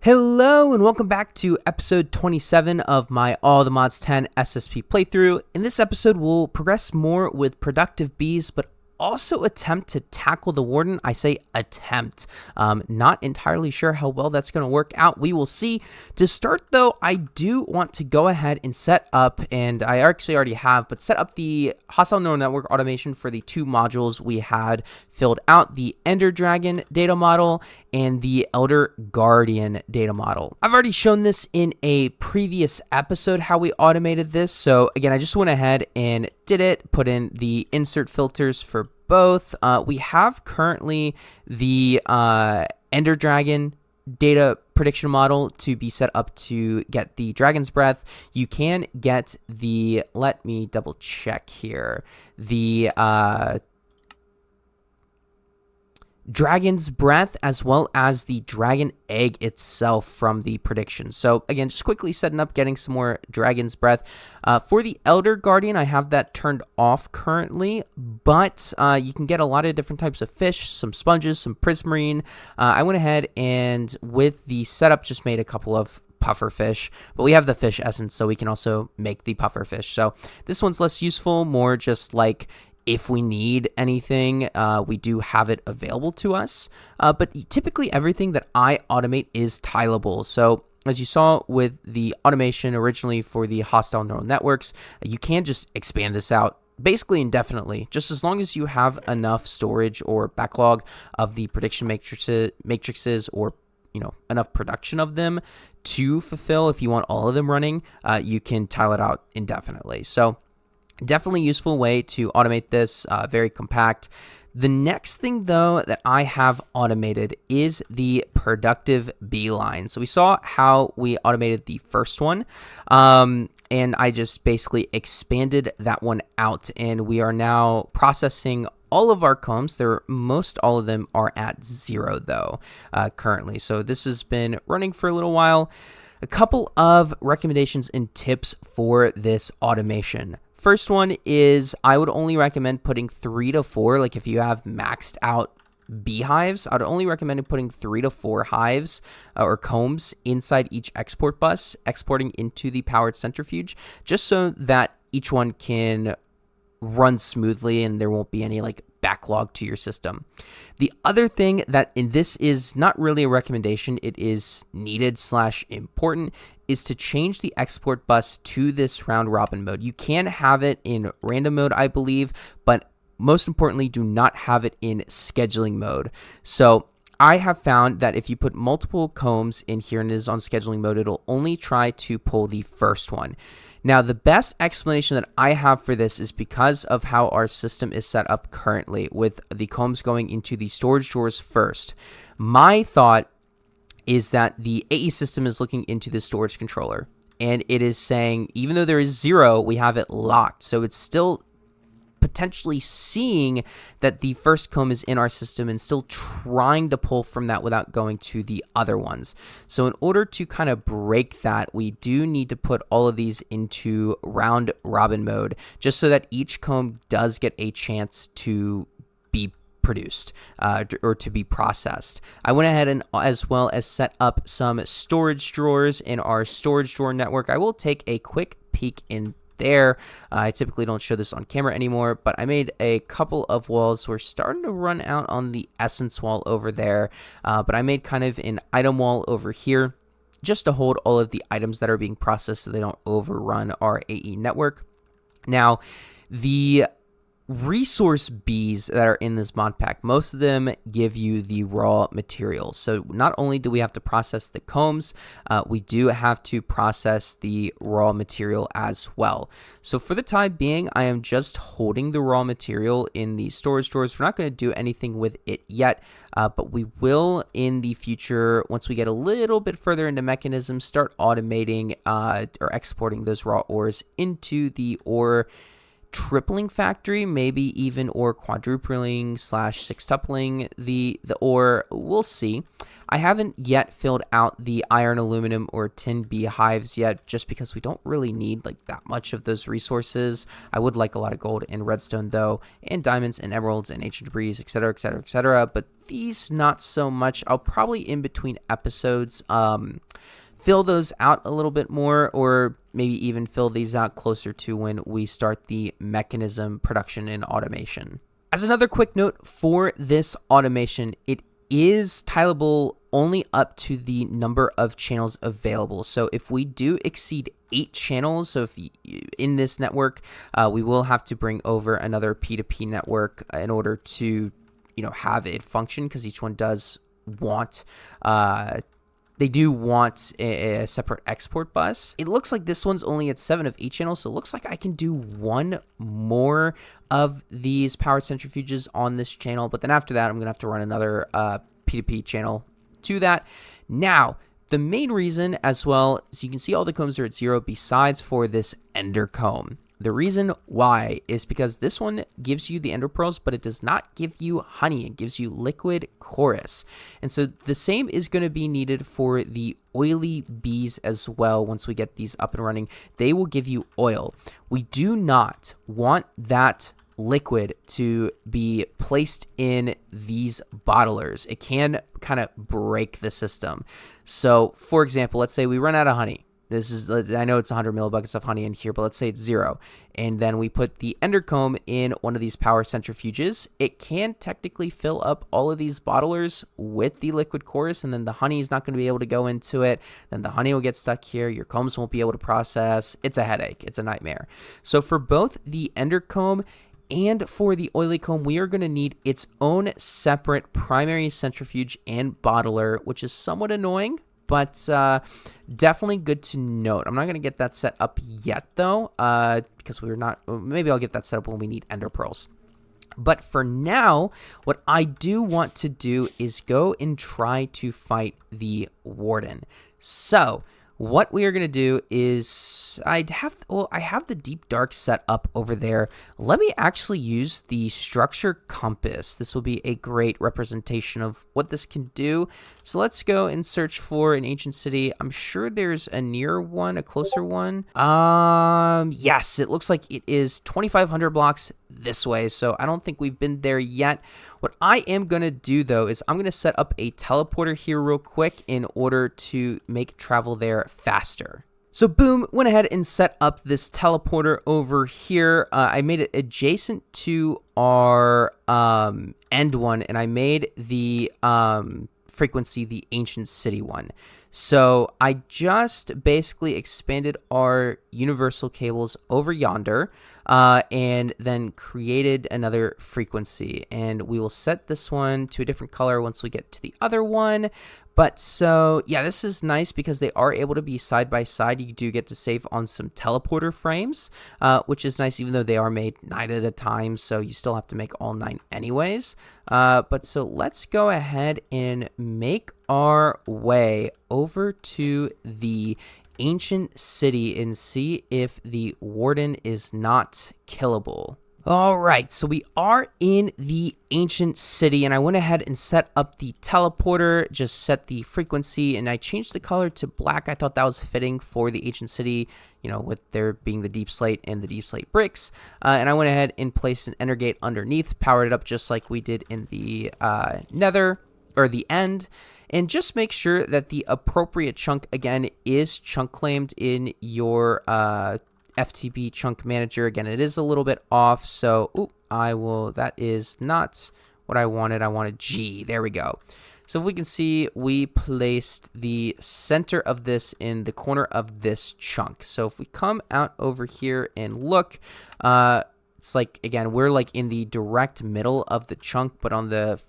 Hello and welcome back to episode 27 of my AllTheMods10 SSP playthrough. In this episode, we'll progress more with productive bees, but also attempt to tackle the warden. I say attempt. Not entirely sure how well that's going to work out. We will see. To start, though, I do want to go ahead and set up, and I actually already have, but set up the hostile neural network automation for the two modules we had filled out, the Ender Dragon data model and the Elder Guardian data model. I've already shown this in a previous episode, how we automated this. So again, I just went ahead and did it, put in the insert filters for both. We have currently the Ender Dragon data prediction model to be set up to get the Dragon's Breath. You can get the, let me double check here, the Dragon's Breath as well as the Dragon Egg itself from the prediction. So again, just quickly setting up, getting some more Dragon's Breath. For the Elder Guardian, I have that turned off currently, but you can get a lot of different types of fish, some sponges, some prismarine. I went ahead and with the setup just made a couple of puffer fish, but we have the fish essence, so we can also make the puffer fish. So this one's less useful, more just like if we need anything, we do have it available to us. But typically everything that I automate is tileable. So as you saw with the automation originally for the hostile neural networks, you can just expand this out basically indefinitely, just as long as you have enough storage or backlog of the prediction matrices or enough production of them to fulfill. If you want all of them running, you can tile it out indefinitely. So definitely useful way to automate this, very compact. The next thing, though, that I have automated is the productive bee line. So we saw how we automated the first one, and I just basically expanded that one out, and we are now processing all of our combs. Most all of them are at 0, though, currently. So this has been running for a little while. A couple of recommendations and tips for this automation. First one is I would only recommend putting 3 to 4. Like if you have maxed out beehives, I'd only recommend putting 3 to 4 hives or combs inside each export bus, exporting into the powered centrifuge, just so that each one can run smoothly and there won't be any like backlog to your system. The other thing that, and this is not really a recommendation, it is needed / important, is to change the export bus to this round robin mode. You can have it in random mode, I believe, but most importantly, do not have it in scheduling mode. So I have found that if you put multiple combs in here and it is on scheduling mode, it'll only try to pull the first one. Now, the best explanation that I have for this is because of how our system is set up currently with the combs going into the storage drawers first. My thought is that the AE system is looking into the storage controller, and it is saying, even though there is 0, we have it locked. So it's still potentially seeing that the first comb is in our system and still trying to pull from that without going to the other ones. So in order to kind of break that, we do need to put all of these into round robin mode, just so that each comb does get a chance to be produced or to be processed. I went ahead and as well as set up some storage drawers in our storage drawer network. I will take a quick peek in there. I typically don't show this on camera anymore, but I made a couple of walls. We're starting to run out on the essence wall over there, but I made kind of an item wall over here just to hold all of the items that are being processed so they don't overrun our AE network. Now, the resource bees that are in this mod pack, most of them give you the raw materials. So not only do we have to process the combs, we do have to process the raw material as well. So for the time being, I am just holding the raw material in the storage drawers. We're not going to do anything with it yet, but we will in the future, once we get a little bit further into mechanisms, start automating or exporting those raw ores into the ore tripling factory, maybe even or quadrupling / sextupling the ore. We'll see. I haven't yet filled out the iron, aluminum, or tin beehives yet, just because we don't really need like that much of those resources. I would like a lot of gold and redstone though, and diamonds and emeralds and ancient debris, etc., etc., etc. But these not so much. I'll probably in between episodes fill those out a little bit more, or maybe even fill these out closer to when we start the mechanism production and automation. As another quick note for this automation, it is tileable only up to the number of channels available. So if we do exceed 8 channels, so if in this network, we will have to bring over another P2P network in order to, have it function, because each one does want they do want a separate export bus. It looks like this one's only at 7 of 8 channels, so it looks like I can do one more of these powered centrifuges on this channel, but then after that, I'm going to have to run another P2P channel to that. Now, the main reason as well, so you can see all the combs are at 0 besides for this ender comb. The reason why is because this one gives you the ender pearls, but it does not give you honey. It gives you liquid chorus. And so the same is going to be needed for the oily bees as well. Once we get these up and running, they will give you oil. We do not want that liquid to be placed in these bottlers. It can kind of break the system. So for example, let's say we run out of honey. This is, I know it's 100 millibuckets of honey in here, but let's say it's 0. And then we put the ender comb in one of these power centrifuges. It can technically fill up all of these bottlers with the liquid chorus, and then the honey is not going to be able to go into it. Then the honey will get stuck here. Your combs won't be able to process. It's a headache. It's a nightmare. So for both the ender comb and for the oily comb, we are going to need its own separate primary centrifuge and bottler, which is somewhat annoying, but definitely good to note. I'm not going to get that set up yet, though, because we're not. Maybe I'll get that set up when we need ender pearls. But for now, what I do want to do is go and try to fight the Warden. So what we are going to do is I have the deep dark set up over there. Let me actually use the structure compass. This will be a great representation of what this can do. So let's go and search for an ancient city. I'm sure there's a near one, a closer one. Yes, it looks like it is 2,500 blocks this way. So I don't think we've been there yet. What I am going to do though is I'm going to set up a teleporter here real quick in order to make travel there faster. So boom, went ahead and set up this teleporter over here. I made it adjacent to our end one, and I made the frequency the ancient city one. So I just basically expanded our universal cables over yonder and then created another frequency. And we will set this one to a different color once we get to the other one. But so, yeah, this is nice because they are able to be side by side. You do get to save on some teleporter frames, which is nice, even though they are made 9 at a time. So you still have to make all 9 anyways. But so let's go ahead and make our way over to the ancient city and see if the Warden is not killable. All right, so we are in the ancient city, and I went ahead and set up the teleporter, just set the frequency, and I changed the color to black. I thought that was fitting for the ancient city, you know, with there being the deep slate and the deep slate bricks. And I went ahead and placed an ender gate underneath, powered it up just like we did in the nether, or the end. And just make sure that the appropriate chunk, again, is chunk claimed in your FTP chunk manager. Again, it is a little bit off, so that is not what I wanted. I wanted G. There we go. So if we can see, we placed the center of this in the corner of this chunk. So if we come out over here and look, it's like, again, we're like in the direct middle of the chunk, but on the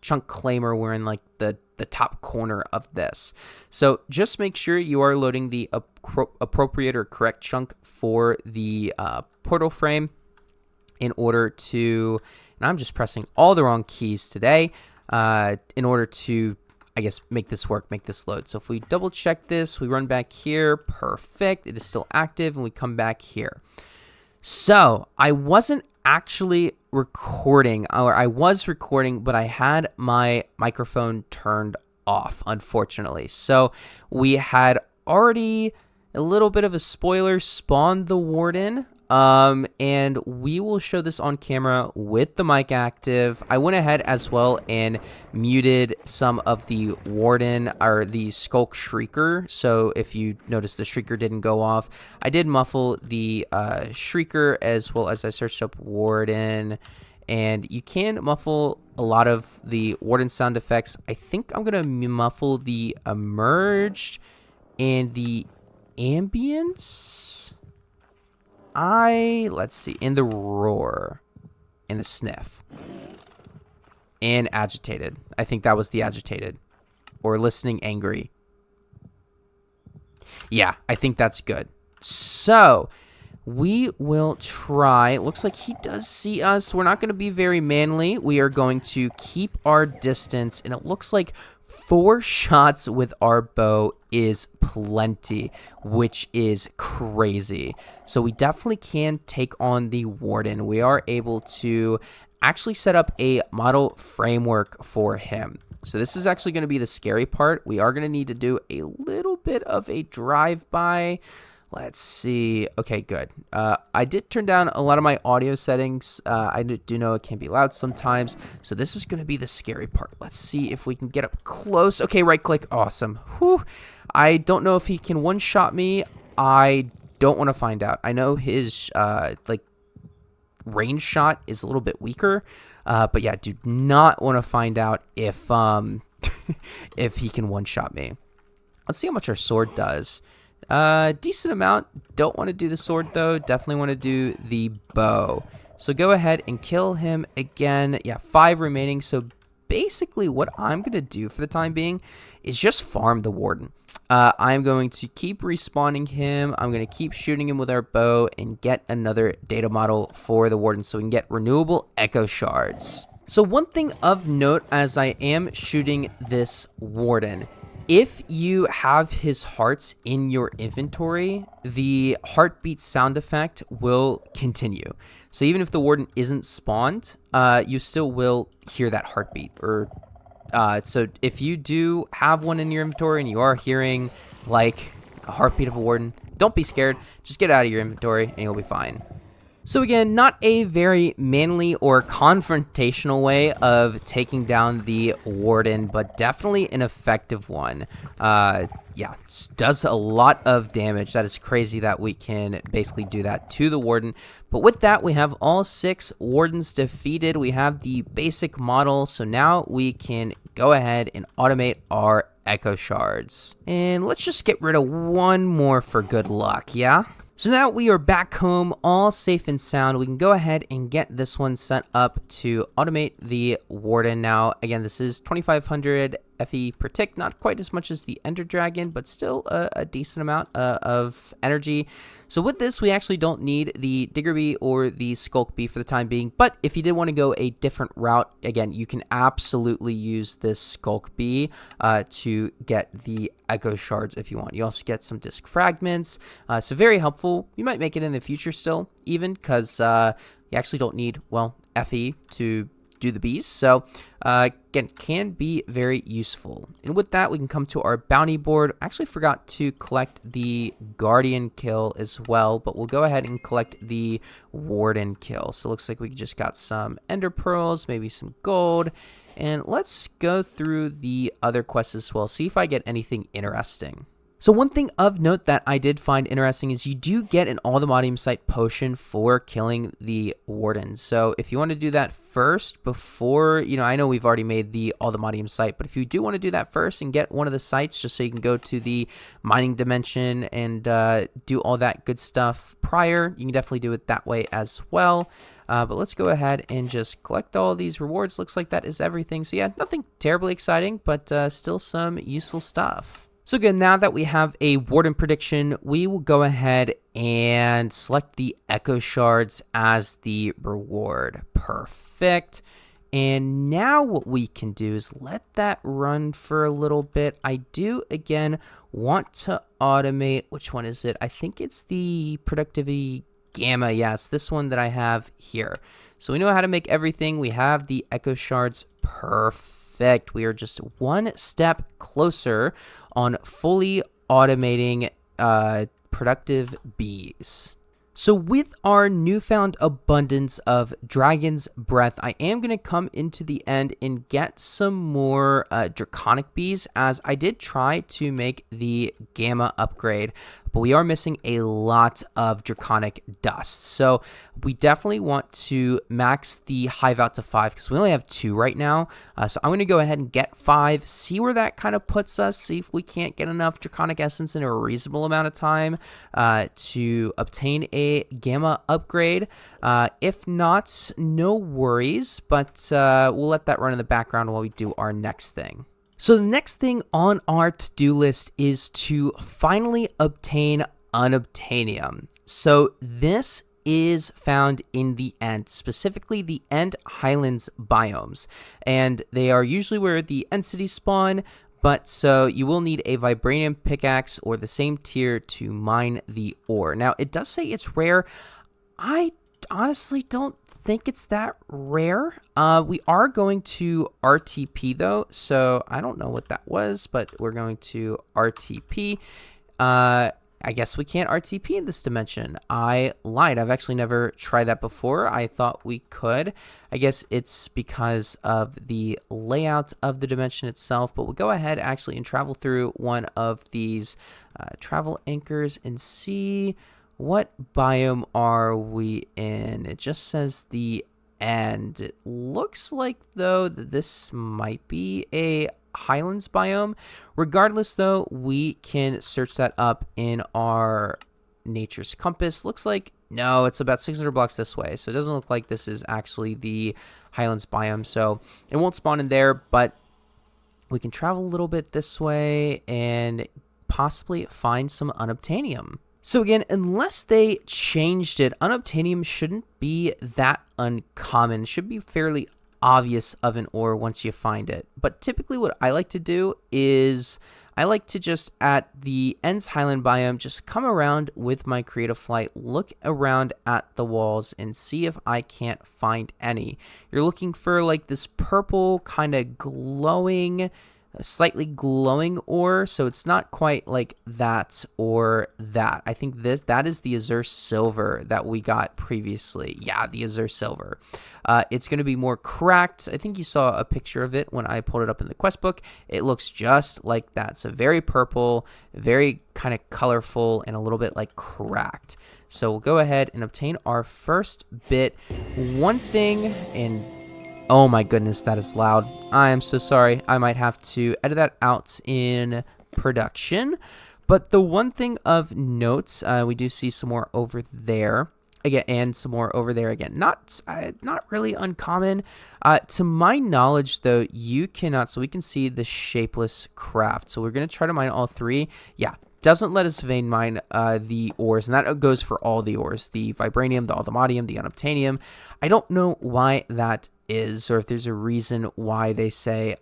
chunk claimer, we're in like the top corner of this. So just make sure you are loading the appropriate or correct chunk for the portal frame in order to, and I'm just pressing all the wrong keys today, in order to, I guess, make this work, make this load. So if we double check this, we run back here, perfect, it is still active, and we come back here. So I wasn't actually recording, or I was recording, but I had my microphone turned off, unfortunately. So we had already, a little bit of a spoiler, spawned the Warden. And we will show this on camera with the mic active. I went ahead as well and muted some of the Warden, or the Skulk Shrieker. So if you notice the Shrieker didn't go off, I did muffle the Shrieker, as well as I searched up Warden. And you can muffle a lot of the Warden sound effects. I think I'm going to muffle the Emerged and the Ambience. Let's see, in the Roar, in the Sniff, and Agitated. I think that was the Agitated, or Listening Angry. Yeah, I think that's good. So we will try. Looks like he does see us. We're not going to be very manly. We are going to keep our distance, and it looks like 4 shots with our bow is plenty, which is crazy. So we definitely can take on the Warden. We are able to actually set up a model framework for him. So this is actually going to be the scary part. We are going to need to do a little bit of a drive-by. Let's see. Okay, good. I did turn down a lot of my audio settings. I do know it can be loud sometimes. So this is going to be the scary part. Let's see if we can get up close. Okay, right click. Awesome. Whew. I don't know if he can one-shot me. I don't want to find out. I know his range shot is a little bit weaker. But yeah, do not want to find out if if he can one-shot me. Let's see how much our sword does. Decent amount. Don't want to do the sword though. Definitely want to do the bow. So go ahead and kill him again. Yeah, 5 remaining. So basically what I'm going to do for the time being is just farm the Warden. I'm going to keep respawning him. I'm going to keep shooting him with our bow and get another data model for the Warden so we can get renewable Echo Shards. So one thing of note as I am shooting this Warden, if you have his hearts in your inventory, the heartbeat sound effect will continue. So even if the Warden isn't spawned, you still will hear that heartbeat. So if you do have one in your inventory and you are hearing like a heartbeat of a Warden, don't be scared. Just get it out of your inventory and you'll be fine. So again, not a very manly or confrontational way of taking down the Warden, but definitely an effective one. Yeah, does a lot of damage. That is crazy that we can basically do that to the Warden. But with that, we have all 6 Wardens defeated. We have the basic model, so now we can go ahead and automate our Echo Shards. And let's just get rid of one more for good luck, yeah? So now we are back home, all safe and sound. We can go ahead and get this one set up to automate the Warden. Now, again, this is 2500 FE per tick, not quite as much as the Ender Dragon, but still a decent amount of energy. So with this, we actually don't need the Digger Bee or the Skulk Bee for the time being, but if you did want to go a different route, again, you can absolutely use this Skulk Bee to get the Echo Shards if you want. You also get some disc fragments, so very helpful. You might make it in the future still, even, because you actually don't need, well, FE to do the bees. So again, can be very useful. And with that, we can come to our bounty board. I actually forgot to collect the Guardian kill as well, but we'll go ahead and collect the Warden kill. So it looks like we just got some Ender Pearls, maybe some gold. And let's go through the other quests as well, see if I get anything interesting. So one thing of note that I did find interesting is you do get an AllTheModium site potion for killing the Warden. So if you want to do that first before, I know we've already made the AllTheModium site, but if you do want to do that first and get one of the sites just so you can go to the mining dimension and do all that good stuff prior, you can definitely do it that way as well. But let's go ahead and just collect all these rewards. Looks like that is everything. So yeah, nothing terribly exciting, but still some useful stuff. So again, now that we have a Warden prediction, we will go ahead and select the Echo Shards as the reward. Perfect. And now what we can do is let that run for a little bit. I do, again, want to automate. Which one is it? I think it's the productivity Gamma. Yeah, it's this one that I have here. So we know how to make everything. We have the Echo Shards. Perfect. We are just one step closer on fully automating productive bees. So with our newfound abundance of Dragon's Breath, I am going to come into the end and get some more draconic bees, as I did try to make the Gamma upgrade, but we are missing a lot of draconic dust. So we definitely want to max the hive out to 5 because we only have 2 right now. So I'm going to go ahead and get 5, see where that kind of puts us, see if we can't get enough draconic essence in a reasonable amount of time to obtain a Gamma upgrade. If not, no worries, but we'll let that run in the background while we do our next thing. So the next thing on our to-do list is to finally obtain unobtainium. So this is found in the End, specifically the End Highlands biomes, and they are usually where the End cities spawn, but so you will need a vibranium pickaxe or the same tier to mine the ore. Now, it does say it's rare. I honestly don't think it's that rare. We are going to RTP though, so I don't know what that was, but we're going to RTP. I guess we can't RTP in this dimension. I lied. I've actually never tried that before. I thought we could. I guess it's because of the layout of the dimension itself, but we'll go ahead actually and travel through one of these travel anchors and see what biome are we in. It just says the End. It looks like, though, that this might be a Highlands biome. Regardless, though, we can search that up in our Nature's Compass. Looks like, no, it's about 600 blocks this way, so it doesn't look like this is actually the Highlands biome, so it won't spawn in there, but we can travel a little bit this way and possibly find some unobtainium. So again, unless they changed it, unobtainium shouldn't be that uncommon. It should be fairly obvious of an ore once you find it. But typically what I like to do is I like to just at the Ends Highland biome, just come around with my creative flight, look around at the walls and see if I can't find any. You're looking for like this purple kind of glowing, slightly glowing ore, so it's not quite like that or that. I think that is the Azure Silver that we got previously. Yeah, the Azure Silver. It's going to be more cracked. I think you saw a picture of it when I pulled it up in the quest book. It looks just like that. So very purple, very kind of colorful, and a little bit like cracked. So we'll go ahead and obtain our first bit. One thing, and oh my goodness, that is loud. I am so sorry. I might have to edit that out in production. But the one thing of note, we do see some more over there. Again, and some more over there again. Not really uncommon. To my knowledge, though, you cannot. So we can see the shapeless craft. So we're going to try to mine all 3. Yeah. Doesn't let us vein mine the ores, and that goes for all the ores, the vibranium, the AllTheModium, the unobtainium. I don't know why that is, or if there's a reason why they say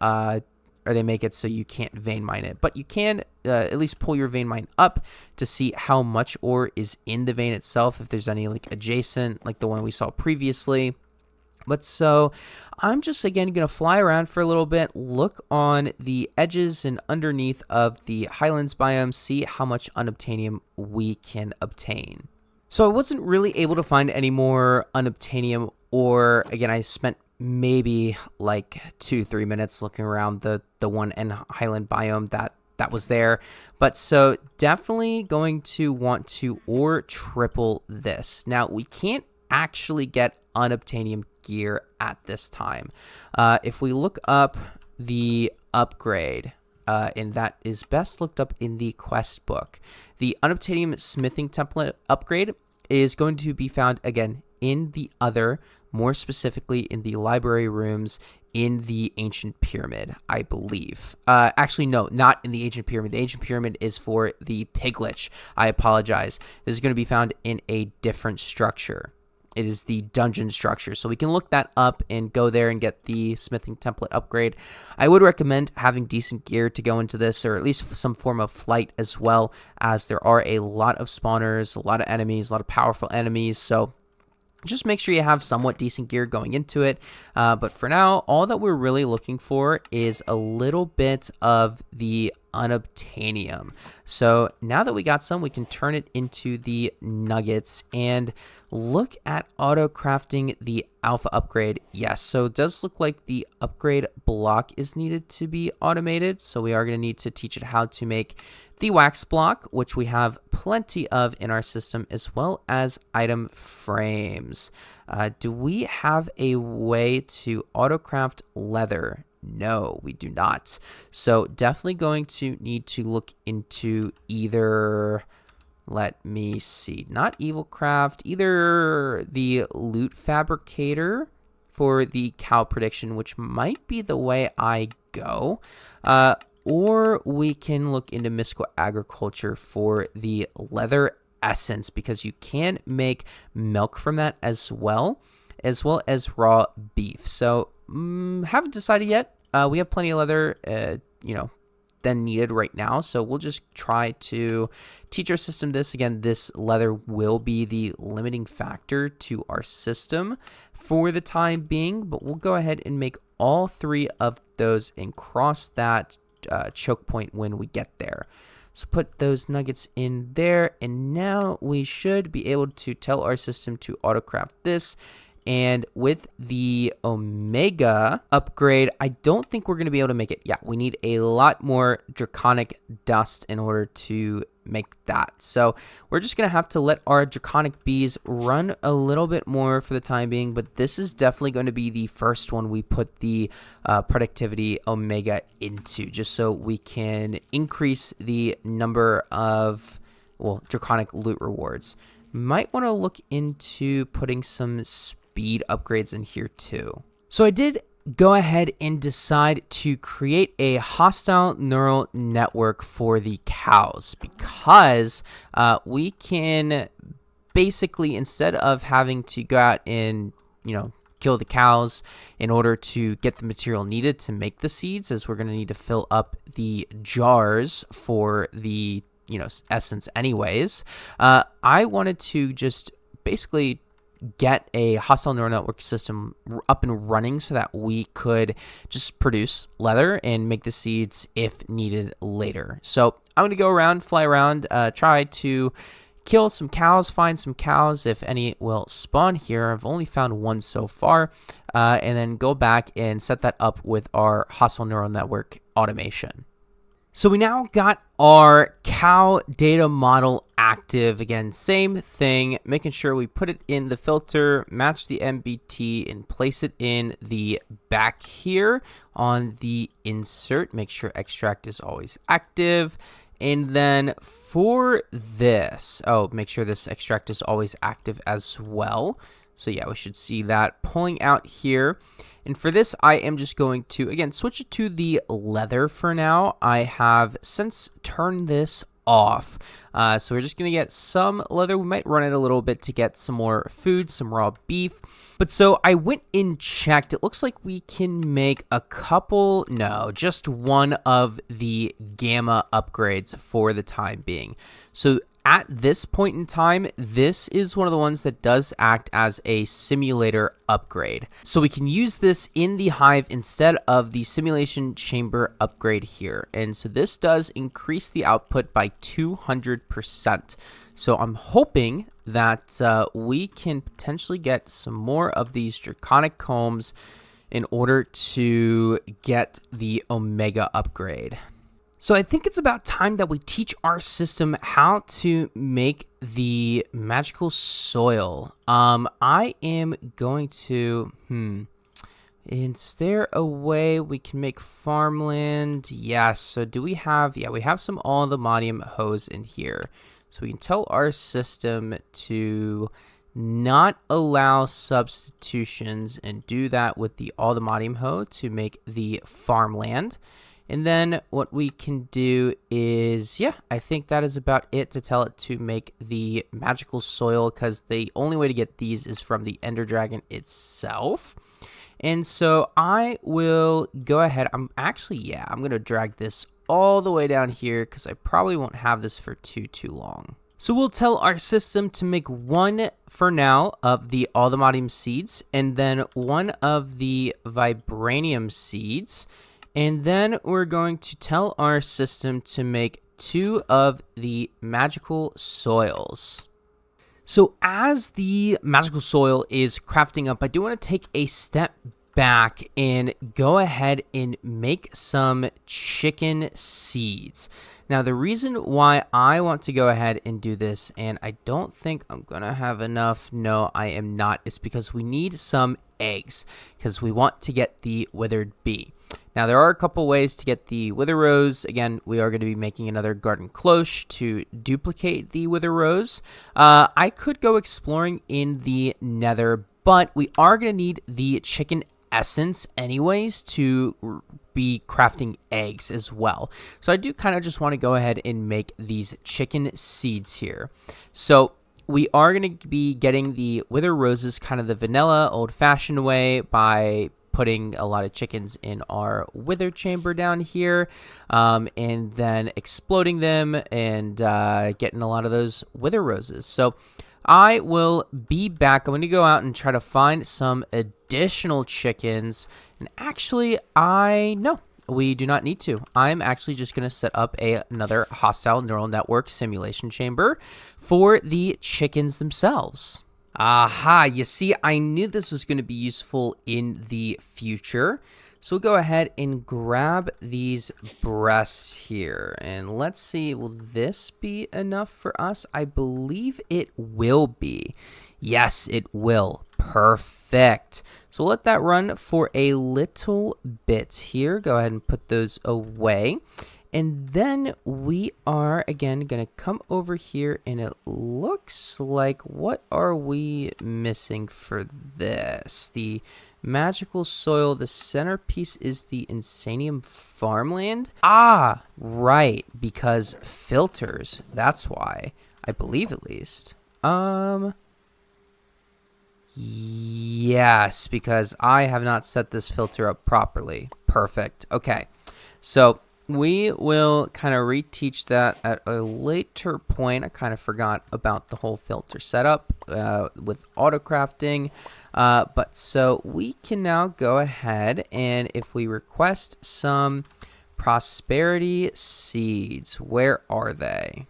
or they make it so you can't vein mine it, but you can at least pull your vein mine up to see how much ore is in the vein itself, if there's any like adjacent, like the one we saw previously. But so I'm just, again, going to fly around for a little bit, look on the edges and underneath of the Highlands biome, see how much unobtainium we can obtain. So I wasn't really able to find any more unobtainium, or again, I spent maybe like 2-3 minutes looking around the one End Highland biome that was there. But so definitely going to want to ore triple this. Now we can't actually get unobtainium gear at this time. If we look up the upgrade, and that is best looked up in the quest book, the unobtainium smithing template upgrade is going to be found again in the other, more specifically in the library rooms in the ancient pyramid, I believe. Actually, no, not in the ancient pyramid. The ancient pyramid is for the piglich. I apologize. This is going to be found in a different structure. it is the dungeon structure. So we can look that up and go there and get the smithing template upgrade. I would recommend having decent gear to go into this, or at least some form of flight as well, as there are a lot of spawners, a lot of enemies, a lot of powerful enemies. So just make sure you have somewhat decent gear going into it. But for now, all that we're really looking for is a little bit of the unobtainium. So now that we got some, we can turn it into the nuggets and look at auto crafting the alpha upgrade. Yes, so it does look like the upgrade block is needed to be automated. So we are going to need to teach it how to make the wax block, which we have plenty of in our system, as well as item frames. Do we have a way to auto craft leather? No, we do not. So definitely going to need to look into either, let me see, not Evil Craft, either the loot fabricator for the cow prediction, which might be the way I go, or we can look into mystical agriculture for the leather essence, because you can make milk from that as well as raw beef. So haven't decided yet. We have plenty of leather, than needed right now. So we'll just try to teach our system this. Again, this leather will be the limiting factor to our system for the time being, but we'll go ahead and make all 3 of those and cross that choke point when we get there. So put those nuggets in there, and now we should be able to tell our system to autocraft this. And with the Omega upgrade, I don't think we're going to be able to make it. Yeah, we need a lot more draconic dust in order to make that. So we're just going to have to let our draconic bees run a little bit more for the time being. But this is definitely going to be the first one we put the productivity Omega into, just so we can increase the number of, draconic loot rewards. Might want to look into putting some speed upgrades in here too. So I did go ahead and decide to create a hostile neural network for the cows, because we can basically, instead of having to go out and kill the cows in order to get the material needed to make the seeds, as we're going to need to fill up the jars for the essence anyways, I wanted to just basically get a hostile neural network system up and running so that we could just produce leather and make the seeds if needed later. So I'm going to go around, fly around, try to kill some cows, find some cows, if any will spawn here. I've only found one so far, and then go back and set that up with our hostile neural network automation. So we now got our cow data model active. Again, same thing, making sure we put it in the filter, match the MBT, and place it in the back here on the insert. Make sure extract is always active. And then for this, make sure this extract is always active as well. So yeah, we should see that pulling out here. And for this, I am just going to, again, switch it to the leather for now. I have since turned this off. So we're just going to get some leather. We might run it a little bit to get some more food, some raw beef. But so I went and checked. It looks like we can make just one of the gamma upgrades for the time being. So at this point in time, this is one of the ones that does act as a simulator upgrade. So we can use this in the hive instead of the simulation chamber upgrade here. And so this does increase the output by 200%. So I'm hoping that we can potentially get some more of these draconic combs in order to get the Omega upgrade. So I think it's about time that we teach our system how to make the magical soil. I am going to, is there a way we can make farmland? Yes. So do we have, we have some AllTheModium hose in here. So we can tell our system to not allow substitutions and do that with the AllTheModium hoe to make the farmland. And then what we can do is, yeah, I think that is about it to tell it to make the magical soil, because the only way to get these is from the Ender Dragon itself. And so I will go ahead. I'm going to drag this all the way down here because I probably won't have this for too long. So we'll tell our system to make one for now of the AllTheModium seeds, and then one of the vibranium seeds. And then we're going to tell our system to make 2 of the magical soils. So as the magical soil is crafting up, I do want to take a step back and go ahead and make some chicken seeds. Now, the reason why I want to go ahead and do this, and I don't think I'm going to have enough, no, I am not, is because we need some eggs, because we want to get the Withered Bee. Now, there are a couple ways to get the Wither Rose. Again, we are going to be making another garden cloche to duplicate the Wither Rose. I could go exploring in the Nether, but we are going to need the chicken essence anyways to be crafting eggs as well. So I do kind of just want to go ahead and make these chicken seeds here. So we are going to be getting the Wither Roses kind of the vanilla old-fashioned way by putting a lot of chickens in our wither chamber down here, and then exploding them and getting a lot of those Wither Roses. So I will be back. I'm going to go out and try to find some additional chickens. And actually, no, we do not need to. I'm actually just going to set up another hostile neural network simulation chamber for the chickens themselves. Aha, you see, I knew this was going to be useful in the future. So we'll go ahead and grab these breasts here. And let's see, will this be enough for us? I believe it will be. Yes, it will. Perfect. So we'll let that run for a little bit here. Go ahead and put those away. And then we are, again, going to come over here, and it looks like, what are we missing for this? The magical soil, the centerpiece is the Insanium farmland. Ah, right, because filters, that's why, I believe at least. Yes, because I have not set this filter up properly. Perfect. Okay, so we will kind of reteach that at a later point. I kind of forgot about the whole filter setup with auto crafting. But so we can now go ahead, and if we request some prosperity seeds, where are they?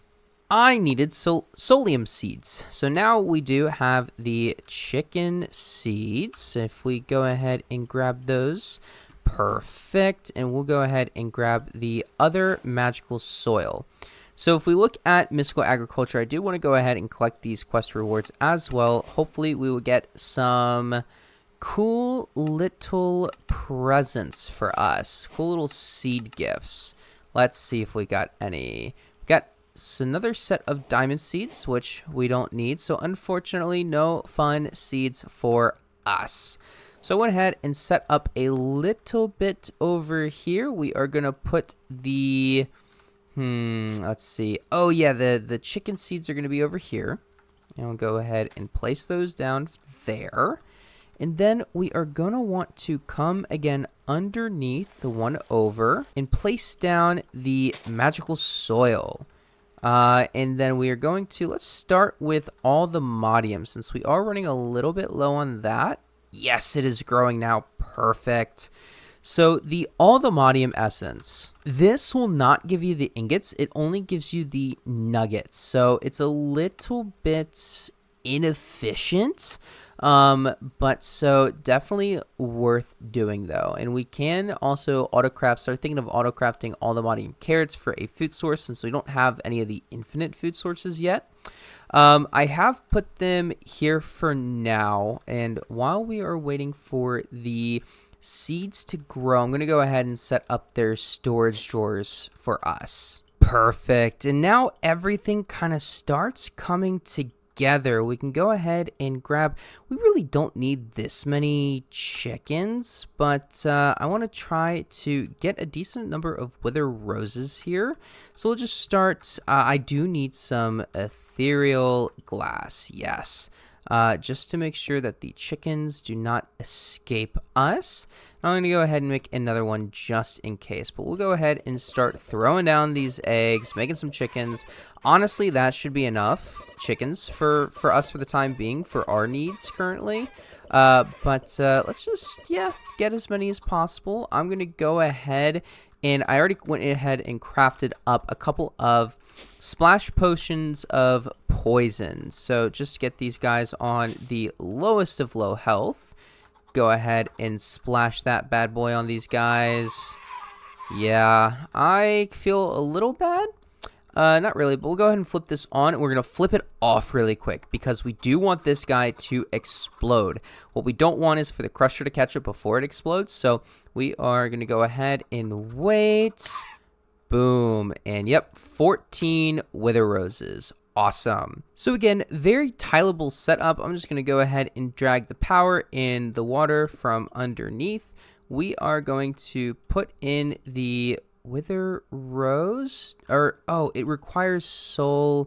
I needed solium seeds. So now we do have the chicken seeds. If we go ahead and grab those, perfect. And we'll go ahead and grab the other magical soil. So if we look at mystical agriculture, I do want to go ahead and collect these quest rewards as well. Hopefully we will get some cool little presents for us. Cool little seed gifts. Let's see if we got any. We got another set of diamond seeds, which we don't need. So unfortunately, no fun seeds for us. So I went ahead and set up a little bit over here. We are going to put the, let's see. Oh yeah, the chicken seeds are going to be over here. And we'll go ahead and place those down there. And then we are going to want to come again underneath the one over and place down the magical soil. And then we are going to, let's start with AllTheModium, since we are running a little bit low on that. Yes, it is growing now. Perfect. So the AllTheModium essence, this will not give you the ingots. It only gives you the nuggets. So it's a little bit inefficient, but so definitely worth doing though. And we can also start thinking of auto crafting AllTheModium carrots for a food source, since we don't have any of the infinite food sources yet. I have put them here for now, and while we are waiting for the seeds to grow, I'm going to go ahead and set up their storage drawers for us. Perfect. And now everything kind of starts coming together. together, we can go ahead and grab, we really don't need this many chickens, but I want to try to get a decent number of wither roses here. So we'll just start, I do need some ethereal glass, yes. Just to make sure that the chickens do not escape us. I'm going to go ahead and make another one just in case. But we'll go ahead and start throwing down these eggs, making some chickens. Honestly, that should be enough chickens for us for the time being, for our needs currently. But let's just, get as many as possible. I'm going to go ahead and I already went ahead and crafted up a couple of splash potions of poison. So just get these guys on the lowest of low health. Go ahead and splash that bad boy on these guys. Yeah, I feel a little bad. Not really, but we'll go ahead and flip this on, and we're going to flip it off really quick because we do want this guy to explode. What we don't want is for the crusher to catch it before it explodes, so we are going to go ahead and wait. Boom, and yep, 14 wither roses. Awesome. So again, very tileable setup. I'm just going to go ahead and drag the power in the water from underneath. We are going to put in the wither rose, or it requires soil.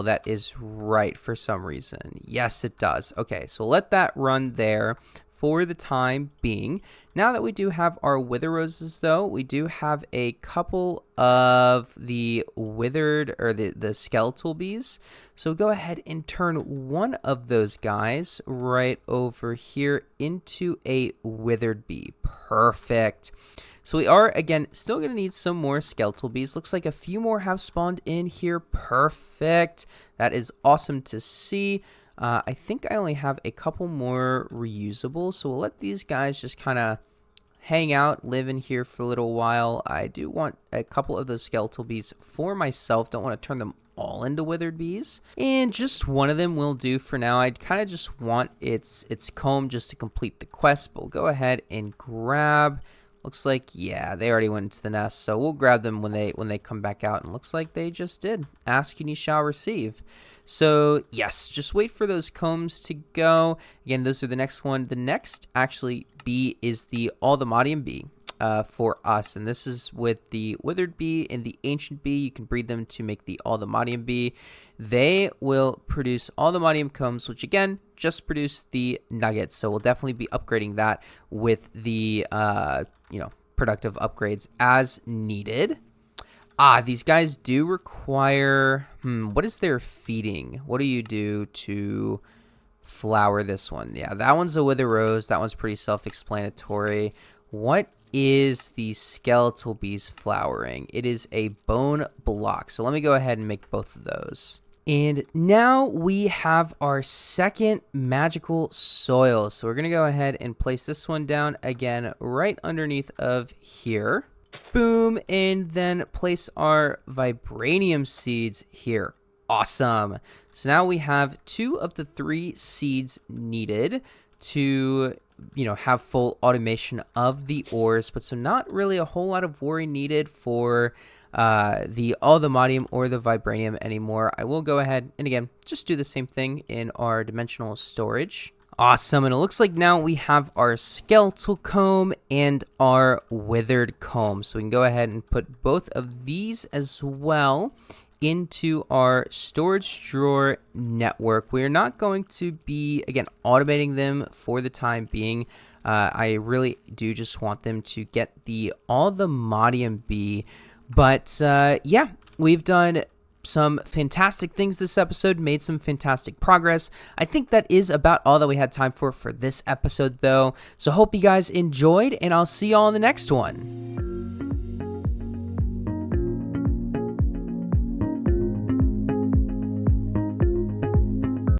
That is right for some reason. Yes, it does. Okay, so let that run there for the time being. Now that we do have our wither roses, though, we do have a couple of the withered, or the skeletal bees. So go ahead and turn one of those guys right over here into a withered bee. Perfect. So we are, again, still going to need some more skeletal bees. Looks like a few more have spawned in here. Perfect. That is awesome to see. I think I only have a couple more reusable, so we'll let these guys just kind of hang out, live in here for a little while. I do want a couple of those skeletal bees for myself. Don't want to turn them all into withered bees, and just one of them will do for now. I kind of just want its comb just to complete the quest, but we'll go ahead and grab. Looks like, yeah, they already went into the nest, so we'll grab them when they come back out, and looks like they just did. Ask and you shall receive. So, yes, just wait for those combs to go. Again, those are the next one. The next, actually, bee is the AllTheModium bee for us, and this is with the Withered Bee and the Ancient Bee. You can breed them to make the AllTheModium bee. They will produce AllTheModium combs, which, again, just produce the nuggets, so we'll definitely be upgrading that with the productive upgrades as needed. These guys do require, what is their feeding? What do you do to flower this one? Yeah, that one's a wither rose. That one's pretty self-explanatory. What is the skeletal bees flowering? It is a bone block. So let me go ahead and make both of those. And now we have our second magical soil. So we're going to go ahead and place this one down again right underneath of here. Boom. And then place our vibranium seeds here. Awesome. So now we have 2 of the 3 seeds needed to, have full automation of the ores. But so not really a whole lot of worry needed for the AllTheModium or the vibranium anymore. I will go ahead and, again, just do the same thing in our dimensional storage. Awesome. And it looks like now we have our skeletal comb and our withered comb. So we can go ahead and put both of these as well into our storage drawer network. We are not going to be, again, automating them for the time being. I really do just want them to get the AllTheModium bee. But yeah, we've done some fantastic things this episode, made some fantastic progress. I think that is about all that we had time for this episode, though. So hope you guys enjoyed, and I'll see y'all in the next one.